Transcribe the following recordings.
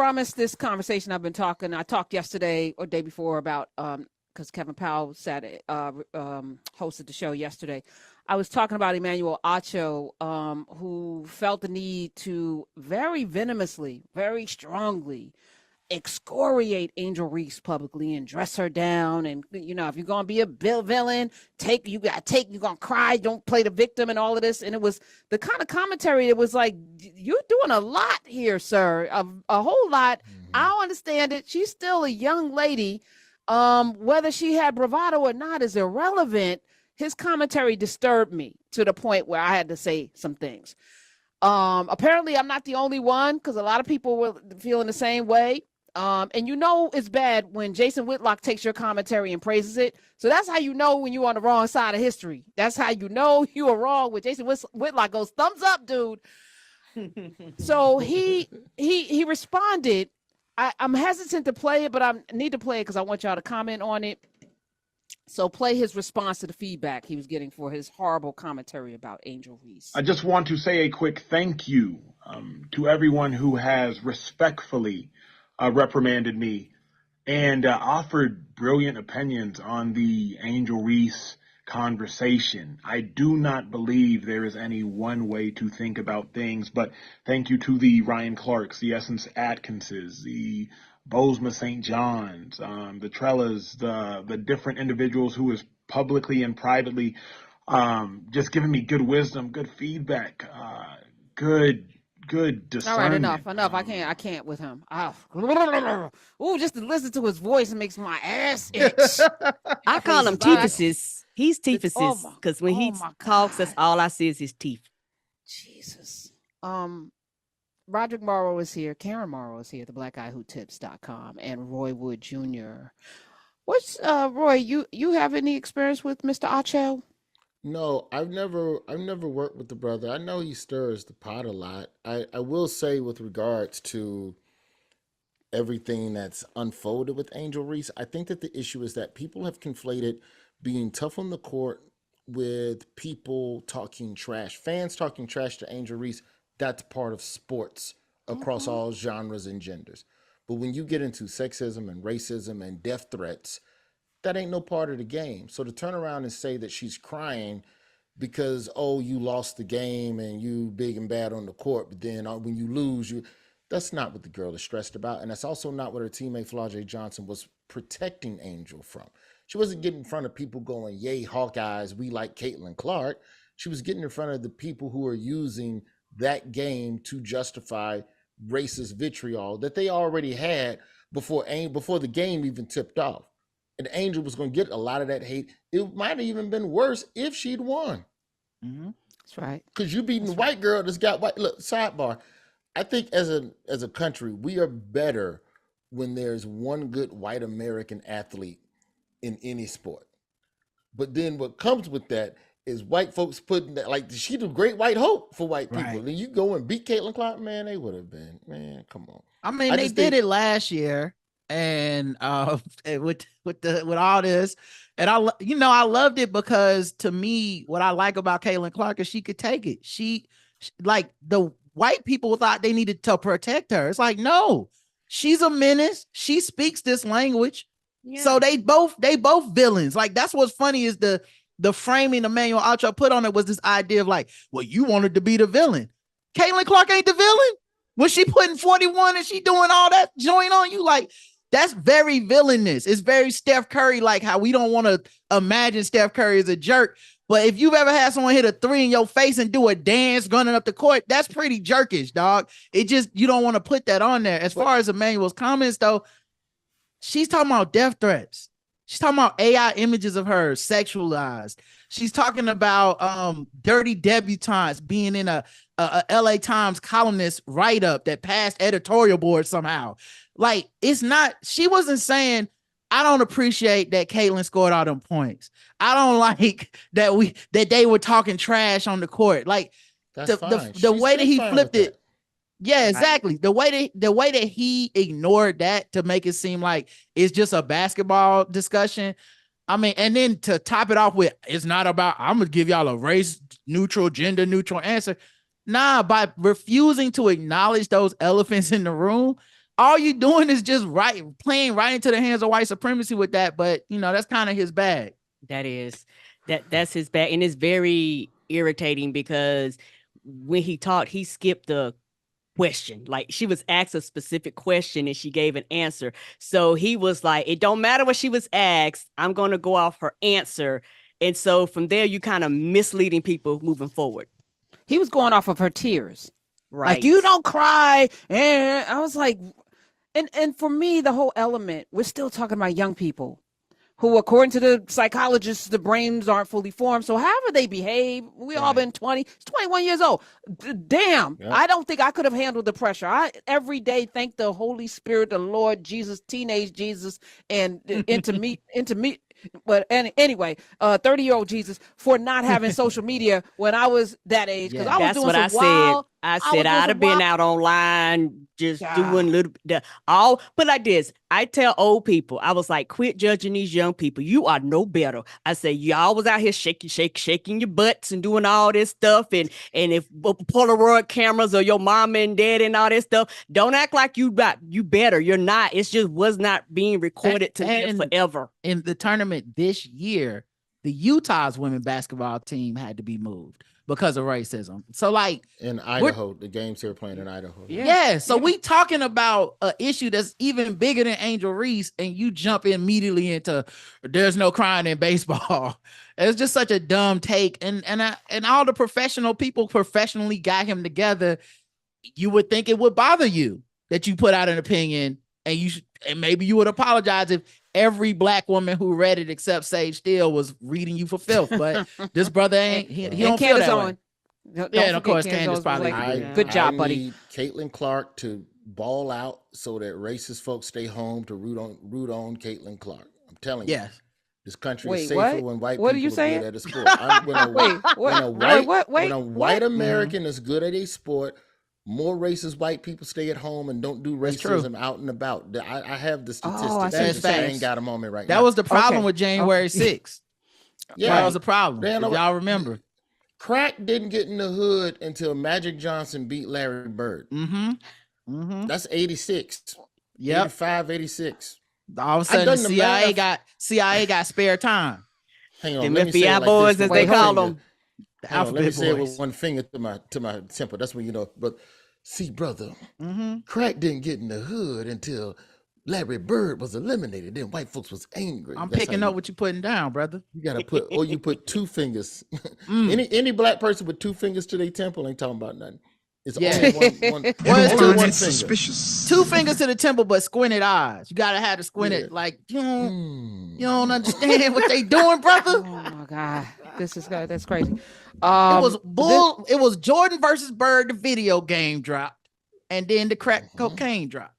promised this conversation. I talked yesterday or day before about because Kevin Powell hosted the show yesterday. I was talking about Emmanuel Acho, who felt the need to very venomously, very strongly excoriate Angel Reese publicly and dress her down. And, you know, if you're going to be a villain, you're going to cry, don't play the victim and all of this. And it was the kind of commentary that was like, you're doing a lot here, sir, a whole lot. I don't understand it. She's still a young lady. Whether she had bravado or not is irrelevant. His commentary disturbed me to the point where I had to say some things. Apparently I'm not the only one, because a lot of people were feeling the same way. And you know it's bad when Jason Whitlock takes your commentary and praises it. So that's how you know when you're on the wrong side of history. That's how you know you are wrong. When Jason Whitlock goes, thumbs up, dude. So he responded. I'm hesitant to play it, but I need to play it because I want y'all to comment on it. So play his response to the feedback he was getting for his horrible commentary about Angel Reese. I just want to say a quick thank you to everyone who has respectfully reprimanded me and offered brilliant opinions on the Angel Reese conversation. I do not believe there is any one way to think about things, but thank you to the Ryan Clarks, the Essence Atkinses, the Bozema St. John's, the Trellas, the different individuals who is publicly and privately just giving me good wisdom, good feedback, good discernment. All right, enough. I can't with him. Ooh, just to listen to his voice makes my ass itch. I call him teethuses. He's teethuses because when he talks, that's all I see is his teeth. Jesus. Roderick Morrow is here. Karen Morrow is here. The blackguywhotips.com and Roy Wood Jr. What's Roy? You have any experience with Mr. Acho? No, I've never worked with the brother. I know he stirs the pot a lot. I will say with regards to everything that's unfolded with Angel Reese, I think that the issue is that people have conflated being tough on the court with people talking trash. Fans talking trash to Angel Reese, that's part of sports across all genres and genders. But when you get into sexism and racism and death threats, that ain't no part of the game. So to turn around and say that she's crying because, oh, you lost the game and you big and bad on the court, but then when you lose, that's not what the girl is stressed about. And that's also not what her teammate Flau'jae Johnson was protecting Angel from. She wasn't getting in front of people going, yay, Hawkeyes, we like Caitlin Clark. She was getting in front of the people who are using that game to justify racist vitriol that they already had before the game even tipped off. And Angel was going to get a lot of that hate. It might have even been worse if she'd won. Mm-hmm. That's right. Because you beating the white girl that's got white. Look, sidebar. I think as a country, we are better when there's one good white American athlete in any sport. But then what comes with that is white folks putting that, like, she the great white hope for white people. Right. Then you go and beat Caitlin Clark, man, they would have been, man, come on. I mean, they did it last year, and with all this, and I loved it because to me, what I like about Caitlin Clark is she could take it. She like the white people thought they needed to protect her. It's like, no, she's a menace. She speaks this language. Yeah. So they both villains. Like, that's what's funny is the framing Emmanuel Acho put on it was this idea of like, well, you wanted to be the villain. Caitlin Clark ain't the villain. When she putting 41 and she doing all that joint on you, like, that's very villainous. It's very Steph Curry, like how we don't want to imagine Steph Curry as a jerk. But if you've ever had someone hit a three in your face and do a dance running up the court, that's pretty jerkish, dog. It just, you don't want to put that on there. As far as Emmanuel's comments, though, she's talking about death threats. She's talking about AI images of her sexualized. She's talking about dirty debutantes being in a LA Times columnist write-up that passed editorial board somehow. Like, it's not, she wasn't saying, I don't appreciate that Caitlin scored all them points. I don't like that they were talking trash on the court. Like, the way that he flipped it. Yeah, exactly. The way that he ignored that to make it seem like it's just a basketball discussion. I mean, and then to top it off with, it's not about, I'm gonna give y'all a race neutral, gender neutral answer. Nah, by refusing to acknowledge those elephants in the room, all you doing is just playing right into the hands of white supremacy with that. But that's kind of his bag. That's his bag, and it's very irritating because when he talked, he skipped the question. Like, she was asked a specific question and she gave an answer. So he was like, it don't matter what she was asked, I'm going to go off her answer. And so from there, you kind of misleading people moving forward. He was going off of her tears. Right. Like, you don't cry. And I was like, and for me, the whole element, we're still talking about young people who, according to the psychologists, the brains aren't fully formed. So however they behave, we all been 21 years old. Damn, yep. I don't think I could have handled the pressure. I every day thank the Holy Spirit, the Lord Jesus, teenage Jesus, and into me. But anyway, 30-year-old Jesus for not having social media when I was that age, because I was doing what some wild. I said I'd have been out online just doing little but like this. I tell old people, I was like, quit judging these young people. You are no better. I say, y'all was out here shaking your butts and doing all this stuff. And if Polaroid cameras or your mom and dad and all this stuff, don't act like you better. You're not. It's just was not being recorded to live forever. In the tournament this year, the Utah's women basketball team had to be moved because of racism. So like in Idaho, the games they were playing in Idaho. Yeah. So we talking about an issue that's even bigger than Angel Reese, and you jump immediately into there's no crying in baseball. It's just such a dumb take. And all the professional people professionally got him together. You would think it would bother you that you put out an opinion, and and maybe you would apologize if every black woman who read it except Sage Steele was reading you for filth. But this brother ain't. He don't feel that way. And of course, Candace probably. Good job, buddy. Need Caitlin Clark to ball out so that racist folks stay home to root on Caitlin Clark. I'm telling you. Yes. This country is safer when white people are saying? good at a sport. When a white American is good at a sport, more racist white people stay at home and don't do racism out and about. I have the statistics. I ain't got a moment right now. That was the problem with January 6th. Yeah, that was the problem. Y'all remember. Crack didn't get in the hood until Magic Johnson beat Larry Bird. That's 86. Yep. 85, 86. All of a sudden, CIA got spare time. Hang on, the FBI boys, as they call them. Let me say it with one finger to my temple. That's when you know. But see, brother, Crack didn't get in the hood until Larry Bird was eliminated. Then white folks was angry. I'm picking up what you're putting down, brother. You gotta you put two fingers. Any black person with two fingers to their temple ain't talking about nothing. It's only one finger. Suspicious. Two fingers to the temple, but squinted eyes. You gotta have to squint it like you don't understand what they doing, brother. Oh my God, that's crazy. It was Jordan versus Bird, the video game dropped, and then the crack cocaine dropped.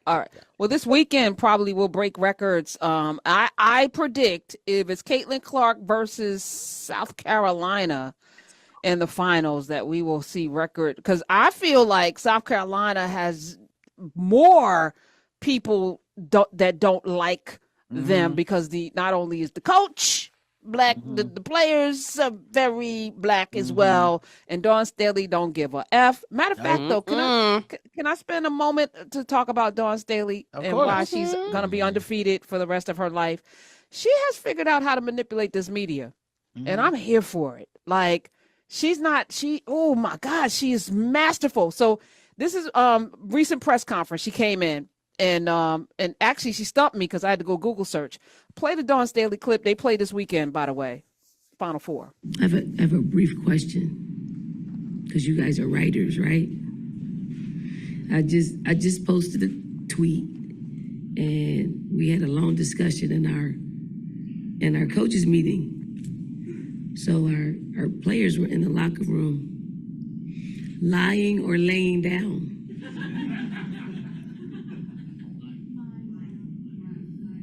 All right. Well, this weekend probably will break records. I predict if it's Caitlin Clark versus South Carolina in the finals that we will see record, because I feel like South Carolina has more people that don't like them because not only is the coach black, the players are very black as well, and Dawn Staley don't give a F. Matter of fact, though, can I spend a moment to talk about Dawn Staley and why she's going to be undefeated for the rest of her life? She has figured out how to manipulate this media, and I'm here for it. Like, oh my God, she is masterful. So this is recent press conference. She came in and actually she stumped me because I had to go Google search. Play the Dawn Staley clip. They played this weekend, by the way. Final Four. I have a brief question, because you guys are writers, right? I just posted a tweet, and we had a long discussion in our coaches meeting. So our players were in the locker room, lying or laying down.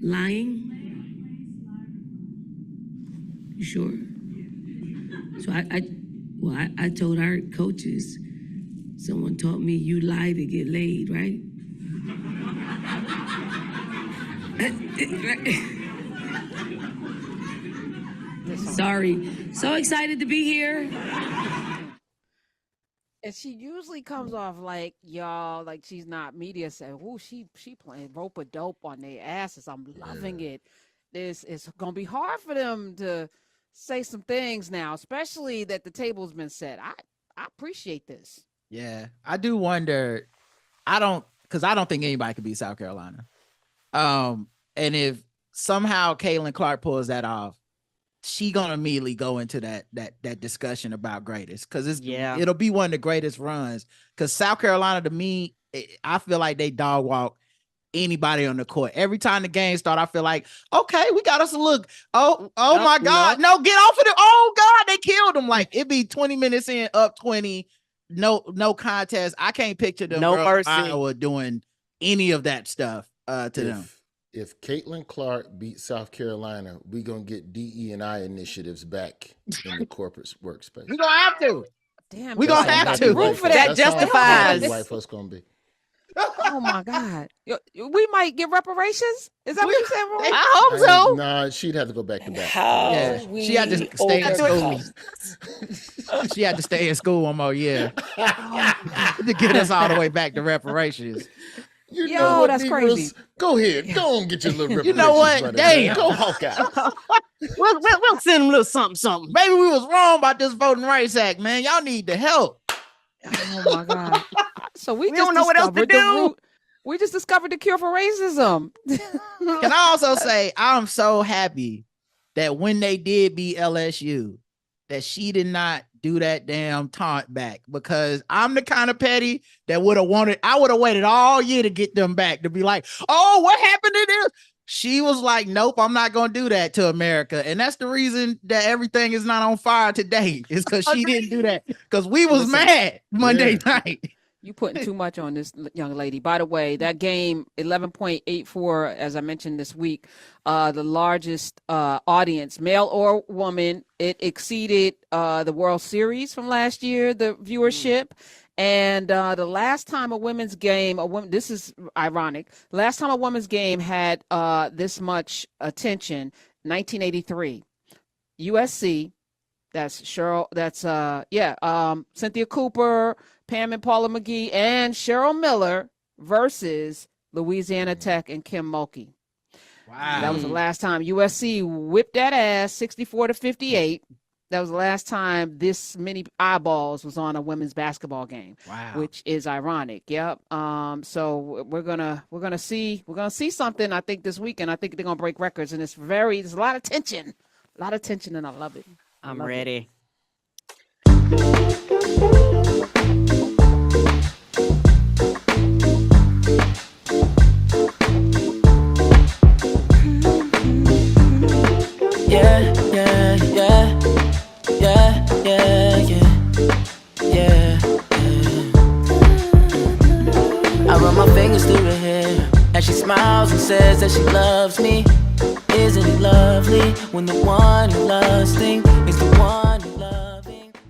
Lying? You sure? So I told our coaches, someone taught me you lie to get laid, right? Sorry. So excited to be here. And she usually comes off like y'all, like she's not media said, "Ooh, she playing rope a dope on their asses. I'm loving it." This is gonna be hard for them to say some things now, especially that the table's been set. I appreciate this. Yeah, I do wonder. Because I don't think anybody could beat South Carolina. And if somehow Caitlin Clark pulls that off, she gonna immediately go into that discussion about greatest, because it'll be one of the greatest runs. Because South Carolina, to me, I feel like they dog walk anybody on the court. Every time the game start, I feel like, okay, we got us a look. Oh my God, no, get off of it. Oh God, they killed them. Like it be 20 minutes in, up 20, no contest. I can't picture them girls from Iowa doing any of that stuff to them. If Caitlin Clark beats South Carolina, we're going to get DE&I initiatives back in the corporate workspace. We're going to have to. Damn, we're going to have to. That justifies. White folks going to be. Oh my God. We might get reparations? Is that what you said, Roy? I hope so. Nah, she'd have to go back to back. Yeah, she had to stay in school. She had to stay in school one more year to get us all the way back to reparations. You know what, that's Negroes? crazy. Go ahead. Go and get your little reparations. You know what? Brother, Damn. Go Hawkeye. We'll send them a little something. Maybe we was wrong about this Voting Rights Act, man. Y'all need the help. Oh my God. So we just don't know what else to do. We just discovered the cure for racism. Can I also say I'm so happy that when they did beat LSU, that she did not do that damn taunt back, because I'm the kind of petty that I would have waited all year to get them back, to be like, oh, what happened to this? She was like, nope, I'm not going to do that to America. And that's the reason that everything is not on fire today, is because she didn't do that, because we was mad Monday night. You putting too much on this young lady. By the way, that game, 11.84, as I mentioned this week, the largest audience, male or woman. It exceeded the World Series from last year, the viewership. And the last time a women's game, this is ironic, last time a women's game had this much attention, 1983. USC, that's Cheryl, that's Cynthia Cooper, Pam and Paula McGee, and Cheryl Miller versus Louisiana Tech and Kim Mulkey. Wow. That was the last time USC whipped that ass 64-58. That was the last time this many eyeballs was on a women's basketball game. Wow. Which is ironic. Yep. So we're gonna see something, I think, this weekend. I think they're gonna break records, and there's a lot of tension. And I love it. I'm ready. I run my fingers through her hair as she smiles and says that she loves me. Isn't it lovely when the one you're lusting is the one?